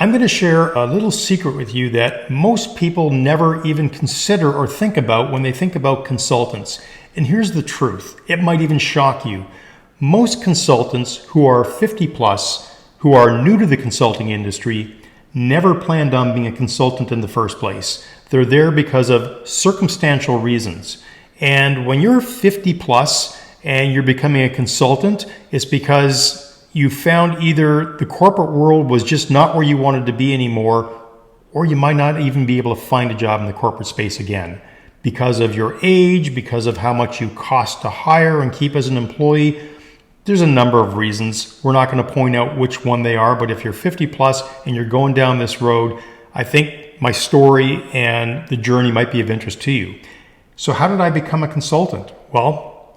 I'm going to share a little secret with you that most people never even consider or think about when they think about consultants. And here's the truth. It might even shock you. Most consultants who are 50 plus, who are new to the consulting industry, never planned on being a consultant in the first place. They're there because of circumstantial reasons. And when you're 50 plus and you're becoming a consultant, it's because you found either the corporate world was just not where you wanted to be anymore, or you might not even be able to find a job in the corporate space again because of your age, because of how much you cost to hire and keep as an employee. There's a number of reasons. We're not going to point out which one they are, but if you're 50 plus and you're going down this road, I think my story and the journey might be of interest to you. So how did I become a consultant? Well,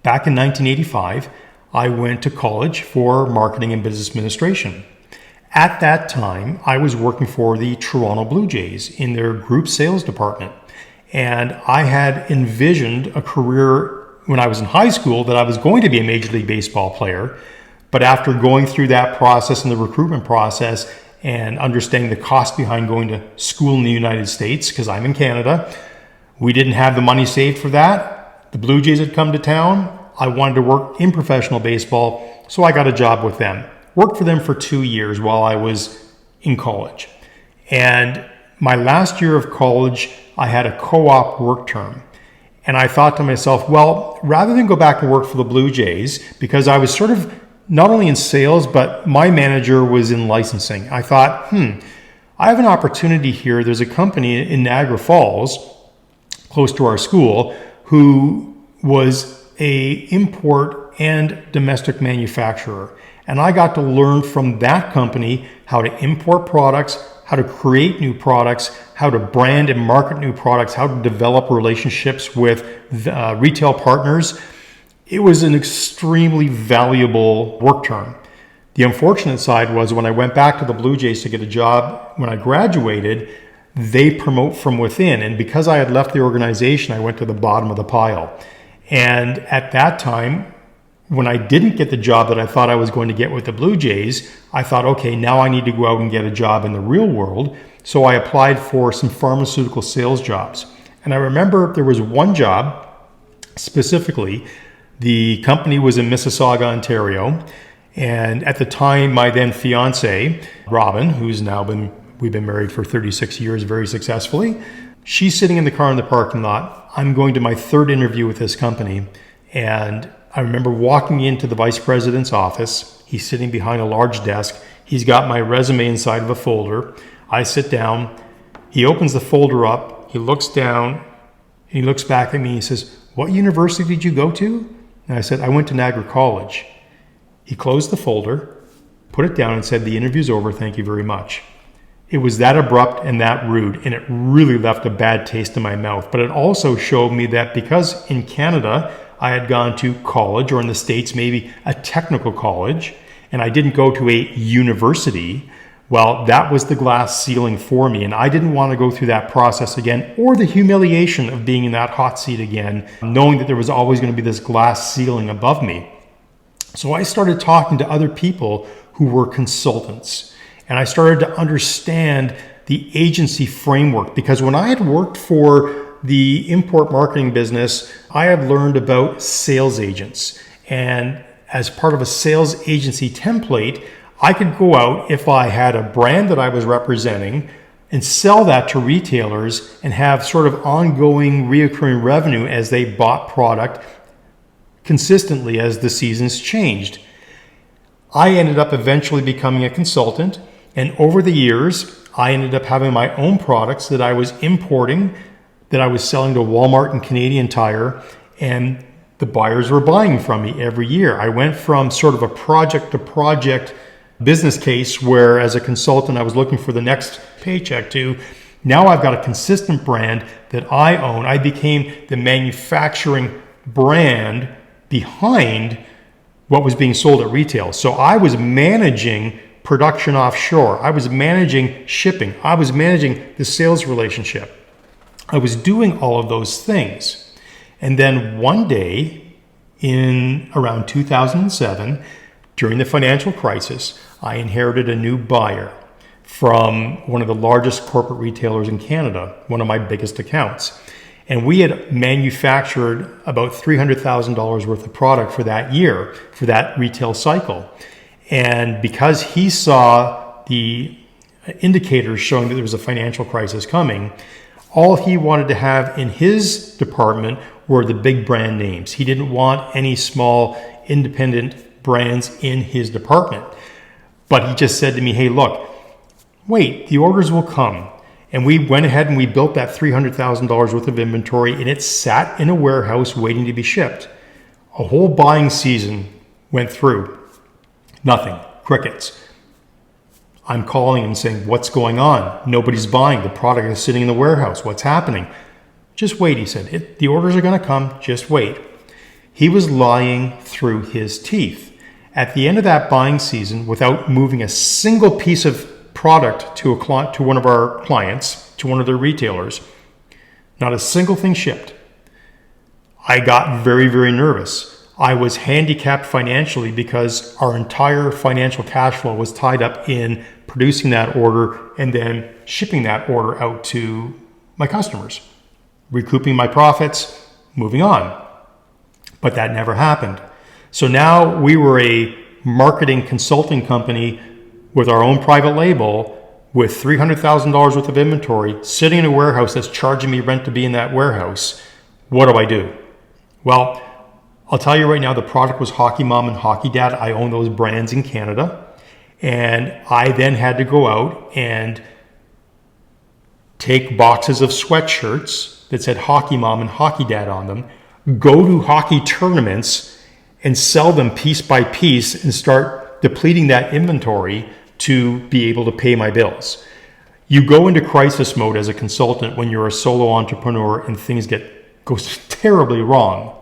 back in 1985, I went to college for marketing and business administration. At that time, I was working for the Toronto Blue Jays in their group sales department. And I had envisioned a career when I was in high school that I was going to be a Major League Baseball player. But after going through that process and the recruitment process and understanding the cost behind going to school in the United States, because I'm in Canada, we didn't have the money saved for that. The Blue Jays had come to town. I wanted to work in professional baseball, so I got a job with them. Worked for them for 2 years while I was in college. And my last year of college, I had a co-op work term. And I thought to myself, well, rather than go back and work for the Blue Jays, because I was sort of not only in sales, but my manager was in licensing. I thought, I have an opportunity here. There's a company in Niagara Falls, close to our school, who was a import and domestic manufacturer. And I got to learn from that company how to import products, how to create new products, how to brand and market new products, how to develop relationships with retail partners. It was an extremely valuable work term. The unfortunate side was when I went back to the Blue Jays to get a job when I graduated, they promote from within. And because I had left the organization, I went to the bottom of the pile. And at that time, when I didn't get the job that I thought I was going to get with the Blue Jays, I thought, okay, now I need to go out and get a job in the real world. So I applied for some pharmaceutical sales jobs. And I remember there was one job specifically. The company was in Mississauga, Ontario. And at the time, my then fiance, Robin, we've been married for 36 years very successfully. She's sitting in the car in the parking lot. I'm going to my third interview with this company. And I remember walking into the vice president's office. He's sitting behind a large desk. He's got my resume inside of a folder. I sit down. He opens the folder up. He looks down. He looks back at me. He says, "What university did you go to?" And I said, "I went to Niagara College." He closed the folder, put it down, and said, "The interview's over. Thank you very much." It was that abrupt and that rude, and it really left a bad taste in my mouth. But it also showed me that because in Canada, I had gone to college, or in the States, maybe a technical college, and I didn't go to a university, well, that was the glass ceiling for me. And I didn't want to go through that process again, or the humiliation of being in that hot seat again, knowing that there was always going to be this glass ceiling above me. So I started talking to other people who were consultants. And I started to understand the agency framework, because when I had worked for the import marketing business, I had learned about sales agents. And as part of a sales agency template, I could go out if I had a brand that I was representing and sell that to retailers and have sort of ongoing reoccurring revenue as they bought product consistently as the seasons changed. I ended up eventually becoming a consultant. And over the years, I ended up having my own products that I was importing, that I was selling to Walmart and Canadian Tire, and the buyers were buying from me every year. I went from sort of a project to project business case where as a consultant, I was looking for the next paycheck to now I've got a consistent brand that I own. I became the manufacturing brand behind what was being sold at retail. So I was managing production offshore. I was managing shipping. I was managing the sales relationship. I was doing all of those things. And then one day in around 2007, during the financial crisis, I inherited a new buyer. from one of the largest corporate retailers in Canada, one of my biggest accounts. And we had manufactured about $300,000 worth of product for that year, for that retail cycle. And because he saw the indicators showing that there was a financial crisis coming, all he wanted to have in his department were the big brand names. He didn't want any small independent brands in his department. But he just said to me, hey, look, wait, the orders will come. And we went ahead and we built that $300,000 worth of inventory, and it sat in a warehouse waiting to be shipped. A whole buying season went through. Nothing. Crickets. I'm calling and saying, what's going on? Nobody's buying. The product is sitting in the warehouse. What's happening? Just wait, he said. The orders are going to come. Just wait. He was lying through his teeth. At the end of that buying season, without moving a single piece of product to one of our clients, to one of their retailers, not a single thing shipped. I got very, very nervous. I was handicapped financially because our entire financial cash flow was tied up in producing that order and then shipping that order out to my customers, recouping my profits, moving on. But that never happened. So now we were a marketing consulting company with our own private label with $300,000 worth of inventory sitting in a warehouse that's charging me rent to be in that warehouse. What do I do? Well, I'll tell you right now, the product was Hockey Mom and Hockey Dad. I own those brands in Canada. And I then had to go out and take boxes of sweatshirts that said Hockey Mom and Hockey Dad on them, go to hockey tournaments and sell them piece by piece and start depleting that inventory to be able to pay my bills. You go into crisis mode as a consultant when you're a solo entrepreneur and things go terribly wrong.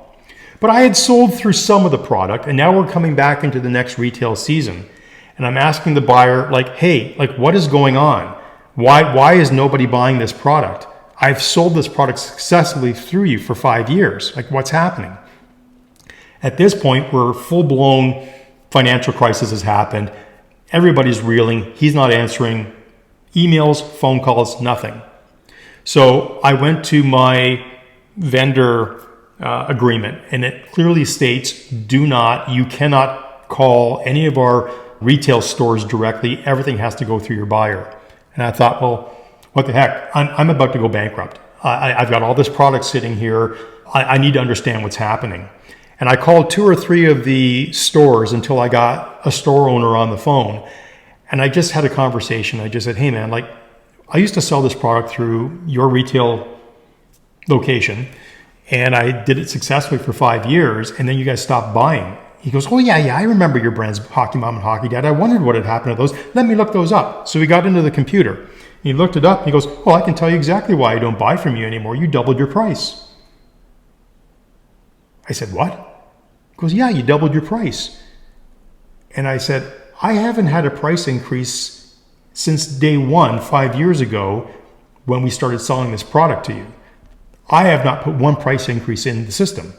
But I had sold through some of the product, and now we're coming back into the next retail season. And I'm asking the buyer, hey, what is going on? Why is nobody buying this product? I've sold this product successfully through you for 5 years. What's happening? At this point, where full-blown financial crisis has happened, everybody's reeling. He's not answering emails, phone calls, nothing. So I went to my vendor agreement, and it clearly states, you cannot call any of our retail stores directly. Everything has to go through your buyer. And I thought, well, what the heck? I'm about to go bankrupt. I've got all this product sitting here. I need to understand what's happening. And I called 2 or 3 of the stores until I got a store owner on the phone. And I just had a conversation. I just said, hey man, I used to sell this product through your retail location, and I did it successfully for 5 years, and then you guys stopped buying. He goes, oh yeah, I remember your brands, Hockey Mom and Hockey Dad. I wondered what had happened to those. Let me look those up. So he got into the computer. He looked it up, and he goes, well, I can tell you exactly why I don't buy from you anymore. You doubled your price. I said, what? He goes, yeah, you doubled your price. And I said, I haven't had a price increase since day one, 5 years ago, when we started selling this product to you. I have not put one price increase in the system.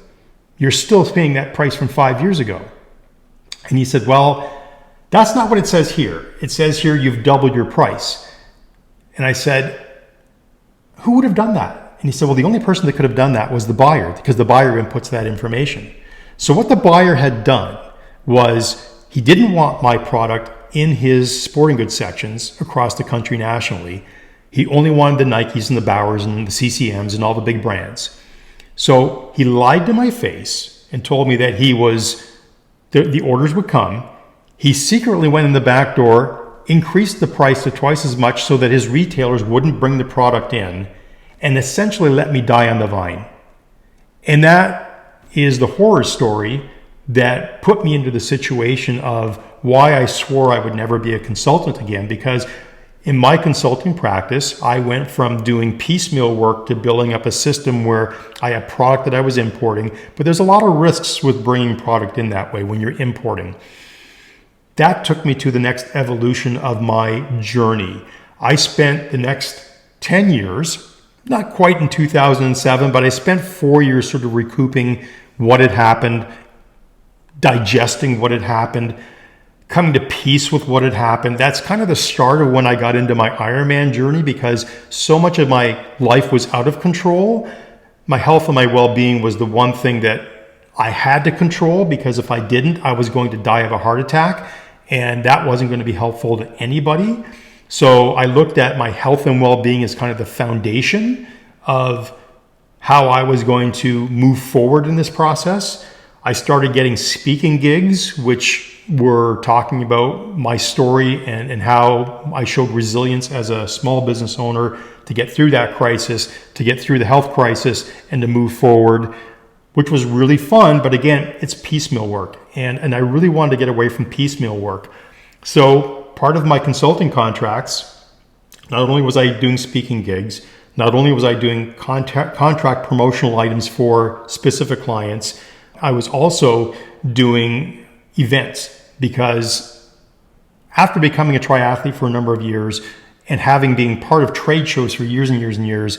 You're still paying that price from 5 years ago. And he said, well, that's not what it says here. It says here you've doubled your price. And I said, who would have done that? And he said, well, the only person that could have done that was the buyer, because the buyer inputs that information. So what the buyer had done was he didn't want my product in his sporting goods sections across the country nationally. He only wanted the Nikes and the Bauers and the CCMs and all the big brands. So he lied to my face and told me that the orders would come. He secretly went in the back door, increased the price to twice as much so that his retailers wouldn't bring the product in, and essentially let me die on the vine. And that is the horror story that put me into the situation of why I swore I would never be a consultant again, because in my consulting practice, I went from doing piecemeal work to building up a system where I had product that I was importing, but there's a lot of risks with bringing product in that way when you're importing. That took me to the next evolution of my journey. I spent the next 10 years, not quite in 2007, but I spent 4 years sort of recouping what had happened, digesting what had happened, coming to peace with what had happened. That's kind of the start of when I got into my Ironman journey, because so much of my life was out of control. My health and my well-being was the one thing that I had to control, because if I didn't, I was going to die of a heart attack, and that wasn't going to be helpful to anybody. So I looked at my health and well-being as kind of the foundation of how I was going to move forward in this process. I started getting speaking gigs, which were talking about my story and how I showed resilience as a small business owner to get through that crisis, to get through the health crisis, and to move forward, which was really fun. But again, it's piecemeal work. And I really wanted to get away from piecemeal work. So part of my consulting contracts, not only was I doing speaking gigs, not only was I doing contract promotional items for specific clients, I was also doing events, because after becoming a triathlete for a number of years and having been part of trade shows for years and years and years,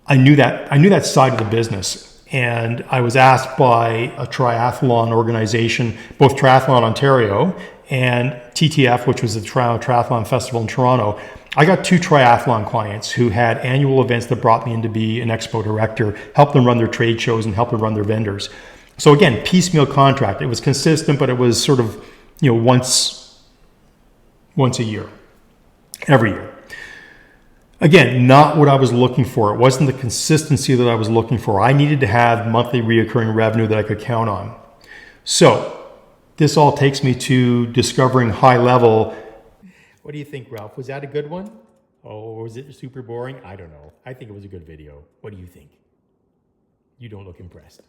I knew that side of the business. And I was asked by a triathlon organization, both Triathlon Ontario and TTF, which was the Triathlon Festival in Toronto. I got 2 triathlon clients who had annual events that brought me in to be an expo director, help them run their trade shows and help them run their vendors. So again, piecemeal contract. It was consistent, but it was sort of, once a year, every year. Again, not what I was looking for. It wasn't the consistency that I was looking for. I needed to have monthly reoccurring revenue that I could count on. So this all takes me to discovering high level. What do you think, Ralph? Was that a good one? Oh, was it super boring? I don't know. I think it was a good video. What do you think? You don't look impressed.